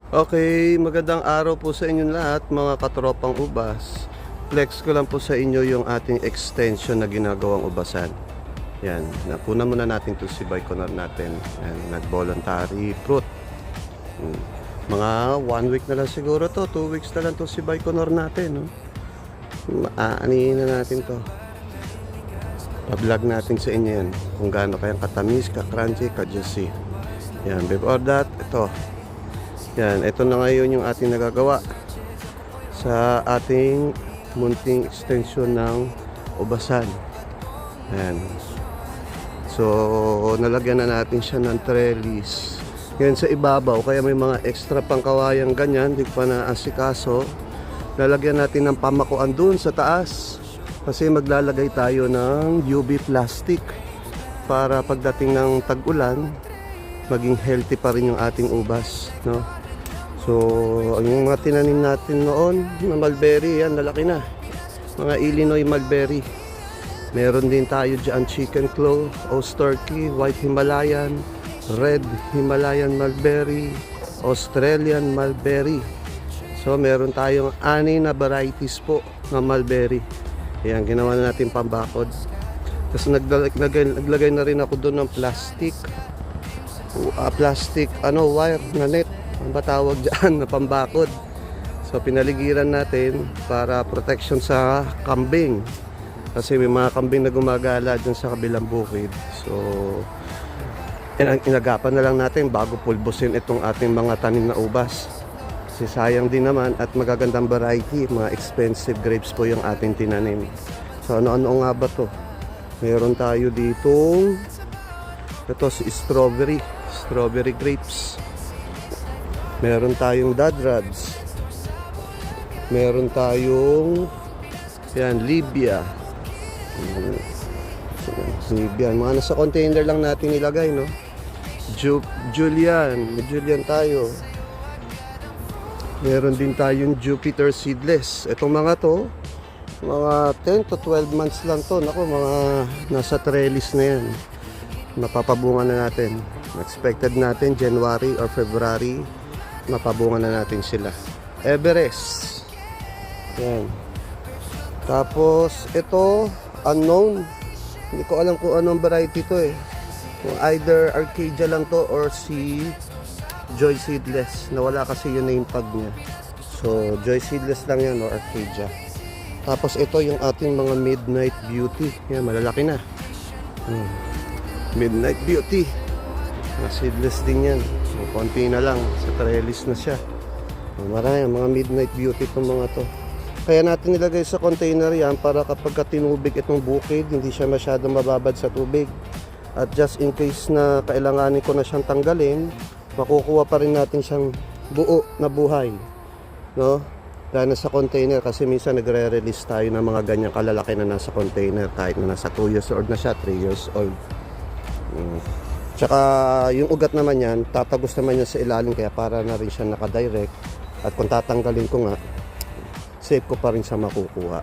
Okay, magandang araw po sa inyong lahat mga katropang ubas. Flex ko lang po sa inyo yung ating extension na ginagawang ubasan. Yan, napuna muna natin to si Baikonur natin. Yan, nag-voluntary fruit. Mga 1 week na lang siguro to, 2 weeks na lang to si Baikonur natin. No? Aanihin na natin to. Pa-vlog natin sa inyo yan kung gaano kayang katamis, ka-crunchy, ka-juicy. Yan, before that, ito. Yan, ito na ngayon yung ating nagagawa sa ating munting extension ng ubasan. Yan. So, nalagyan na natin siya ng trellis. Yan sa ibabaw, kaya may mga extra pang kawayang ganyan, di pa na asikaso. Lalagyan natin ng pamakuan dun sa taas. Kasi maglalagay tayo ng UV plastic para pagdating ng tag-ulan, maging healthy pa rin yung ating ubas, no? So, yung mga tinanim natin noon na mulberry, yan, lalaki na. Mga Illinois mulberry. Meron din tayo dyan chicken claw, Osturkey, white Himalayan, red Himalayan mulberry, Australian mulberry. So, meron tayong 6 na varieties po ng mulberry. Yan, ginawa na natin pambakod. Tapos naglagay na rin ako doon ng plastic wire na net. Ang batawag dyan na pambakod. So pinaligiran natin para protection sa kambing. Kasi may mga kambing na gumagala dyan sa kabilang bukid. So inagapan na lang natin bago pulbusin itong ating mga tanim na ubas. Kasi sayang din naman at magagandang variety. Mga expensive grapes po yung ating tinanim. So ano-ano nga ba to? Meron tayo ditong ito si strawberry grapes. Meron tayong dadrads. Meron tayong yan, Libya. Mga nasa container lang natin ilagay, no? Julian tayo. Meron din tayong Jupiter seedless. Itong mga to, mga 10 to 12 months lang to. Naku, mga nasa trellis na yan. Mapapabunga na natin. Expected natin January or February, mapabunga na natin sila. Everest. Yan. Tapos ito unknown. Hindi ko alam kung anong variety to eh. Kung either Arcadia lang to or si Joy Seedless. Nawala kasi yung name tag niya. So Joy Seedless lang yan or Arcadia. Tapos ito yung ating mga Midnight Beauty. Yan, malalaki na. Midnight Beauty. Mga seedless din yan. Konti na lang. Sa trellis na siya. Marami. Mga Midnight Beauty itong mga to. Kaya natin nilagay sa container yan para kapag tinubig itong bukid, hindi siya masyadong mababad sa tubig. At just in case na kailanganin ko na siyang tanggalin, makukuha pa rin natin siyang buo na buhay. No? Dahil nasa container kasi minsan nagre-release tayo ng mga ganyang kalalaki na nasa container kahit na nasa 2 years old na siya, 3 years old. Tsaka yung ugat naman yan, tatagos naman yan sa ilalim kaya para na rin siya nakadirect. At kung tatanggalin ko nga, safe ko pa rin sa makukuha.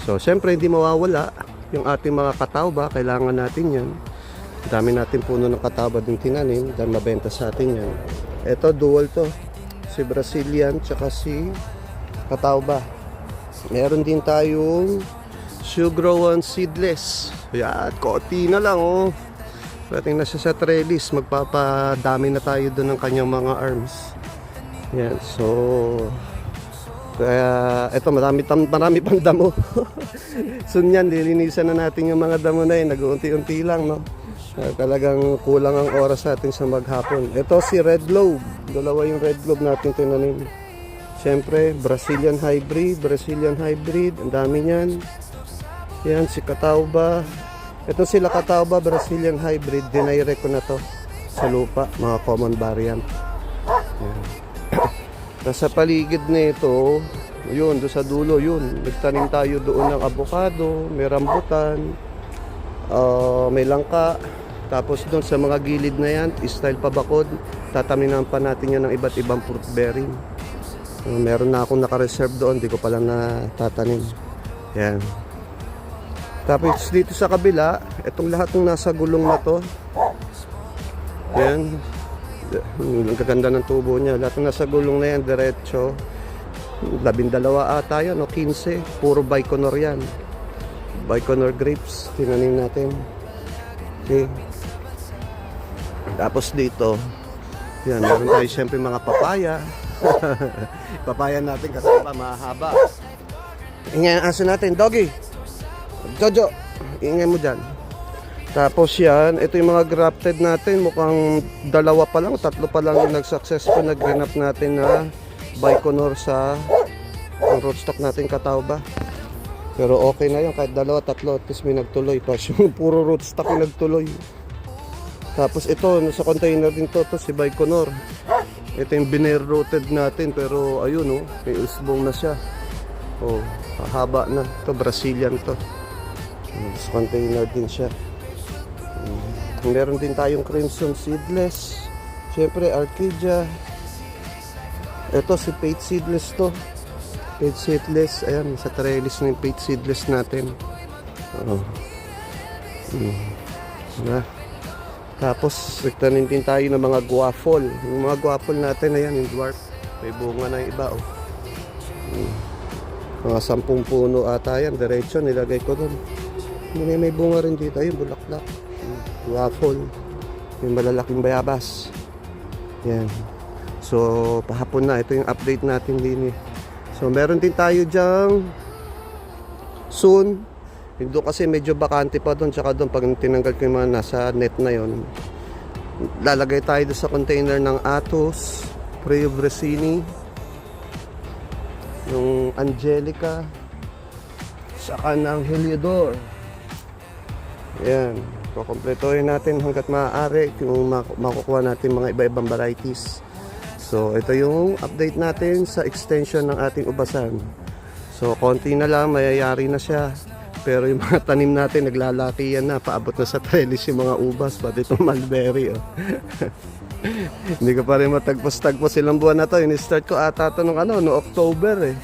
So syempre hindi mawawala yung ating mga katawba, kailangan natin yan. Dami natin puno ng katawba din tinanim dahil mabenta sa atin yan. Ito dual to, si Brazilian tsaka si katawba. Meron din tayong Sugar One seedless. Yan, konti na lang oh. Pwedeng na siya sa trellis, magpapadami na tayo doon ng kanyang mga arms. Yan, so kaya eto marami pang damo. Soon yan, lilinisan na natin yung mga damo na yun, nag-uunti-unti lang, no? Talagang kulang ang oras natin sa maghapon. Ito si Red Globe, dalawa yung Red Globe natin tinanim. Siyempre, Brazilian hybrid, ang dami niyan. Yan, si Catawba. Ito sila Catawba, Brazilian hybrid, dinirect ko na to sa lupa, mga common variant. Nasa paligid nito, yun, doon sa dulo, yun. Nagtanim tayo doon ng avocado, may rambutan, may langka. Tapos doon sa mga gilid na yan, style pabakod, tataminan pa natin yan ng iba't ibang fruit bearing. Meron na akong naka-reserve doon, di ko pala natatanim. Yan. Tapos dito sa kabila, itong lahat ng nasa gulong na to, yan, Ang gaganda ng tubo niya. Lahat ng nasa gulong na yan, diretso. 12 ata yan, o 15. Puro Baikonur yan. Baikonur grapes. Tinanim natin. Okay. Tapos dito, yan, meron tayo siyempre mga papaya. Papaya natin kasi mahaba. Ingay ang aso natin, Doggy. Jojo, ingay mo dyan. Tapos yan, ito yung mga grafted natin. Mukhang 2 pa lang, 3 pa lang yung nag-successful. Nag-green up natin na Baikonur sa rootstock natin, Catawba. Pero okay na yun, kahit 2, 3, at least may nagtuloy. Tapos yung puro rootstock yung nagtuloy. Tapos ito, sa container din to si Baikonur. Ito yung binare-rooted natin, pero ayun oh, may usbong na siya. Oh, haba na. Ito, Brazilian to. Sa container din siya. Meron din tayong Crimson Seedless. Siyempre, Arcadia. Ito, si Pate Seedless to. Pate Seedless. Ayan, sa trellis na yung Pate Seedless natin. Oh. Diba? Tapos, nagtanim din tayo ng mga guapol. Yung mga guapol natin, ayan, yung dwarf. May bunga na yung iba, oh. Mga 10 puno ata yan. Diretso, nilagay ko doon. May bunga rin dito. Ayun, bulaklak. Guapol. Yung malalaking bayabas. Yan. So, pahapon na. Ito yung update natin din eh. So, meron din tayo dyang soon. Yung doon kasi medyo bakante pa doon. Tsaka doon, pag tinanggal ko yung mga nasa net na yon, lalagay tayo doon sa container ng Atos, Preo Brasini, yung Angelica, saka ng Heliodor. Yan. Kukompletohin natin hanggat maaari kung makukuha natin mga iba-ibang varieties. So, ito yung update natin sa extension ng ating ubasan. So, konti na lang, mayayari na siya. Pero yung mga tanim natin, naglalaki yan na. Paabot na sa trellis yung mga ubas. Pati itong mulberry. Oh. Hindi ko pa rin matagpos-tagpos ilang buwan na to. In-start ko ata ito no October eh.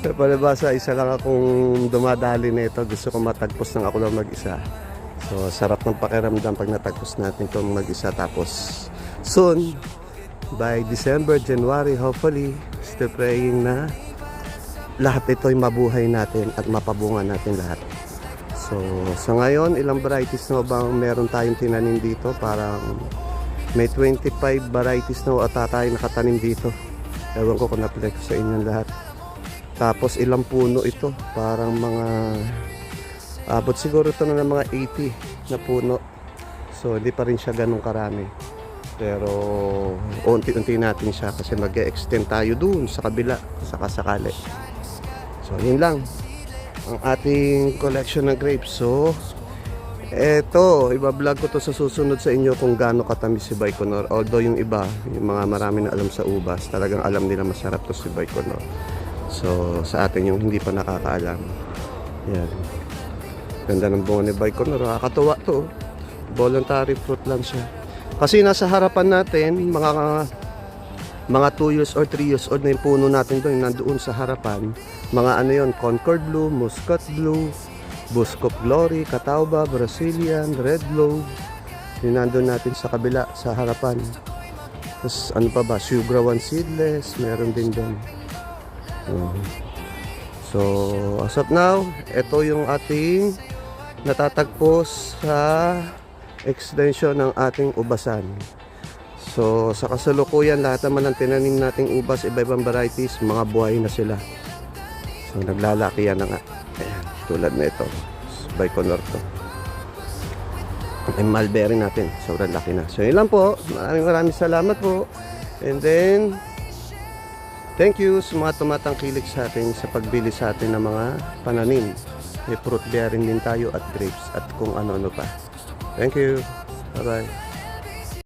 Palibasa, isa lang akong dumadali nito. Gusto ko matagpos ng ako lang mag-isa. So, sarap ng pakiramdam pag natagpos natin itong mag-isa. Tapos, soon, by December, January, hopefully, still praying na lahat ito ay mabuhay natin at mapabunga natin lahat. So, sa ngayon, ilang varieties na bang meron tayong tinanim dito? Parang may 25 varieties na ata tayo nakatanim dito. Ewan ko kung na-flex sa inyong lahat. Tapos ilang puno ito, parang mga abot siguro ito na ng mga 80 na puno. So hindi pa rin siya ganun karami. Pero unti-unti natin siya kasi mag-extend tayo dun sa kabila sakali. So yun lang ang ating collection ng grapes. So eto, iba-vlog ko to sa susunod sa inyo kung gaano katamis si Baikonur. Although yung iba, yung mga marami na alam sa ubas, talagang alam nila masarap to si Baikonur. So, sa atin yung hindi pa nakakaalam. Yan. Ganda ng bunga ni Baikonur. Nakakatuwa to. Voluntary fruit lang siya. Kasi nasa harapan natin, mga 2 years or 3 years old na yung puno natin doon. Nandoon sa harapan. Mga ano yun, Concord Blue, Muscat Blue, Buscop Glory, Catawba, Brazilian, Red Globe. Yung nandun natin sa kabila, sa harapan. Tapos ano pa ba, Sugra One Seedless, meron din doon. So, as of now, ito yung ating natatagpos sa extension ng ating ubasan. So, sa kasalukuyan, lahat naman ng tinanim nating ubas, iba-ibang varieties, mga buhay na sila. So, naglalaki yan na nga. Ayan, tulad na ito. Baikonur to. Yung mulberry natin, sobrang laki na. So, yun lang po. Maraming salamat po. And then, thank you sa mga tumatangkilik sa atin sa pagbili sa atin ng mga pananim. May fruit bearing din tayo at grapes at kung ano-ano pa. Thank you. Bye-bye.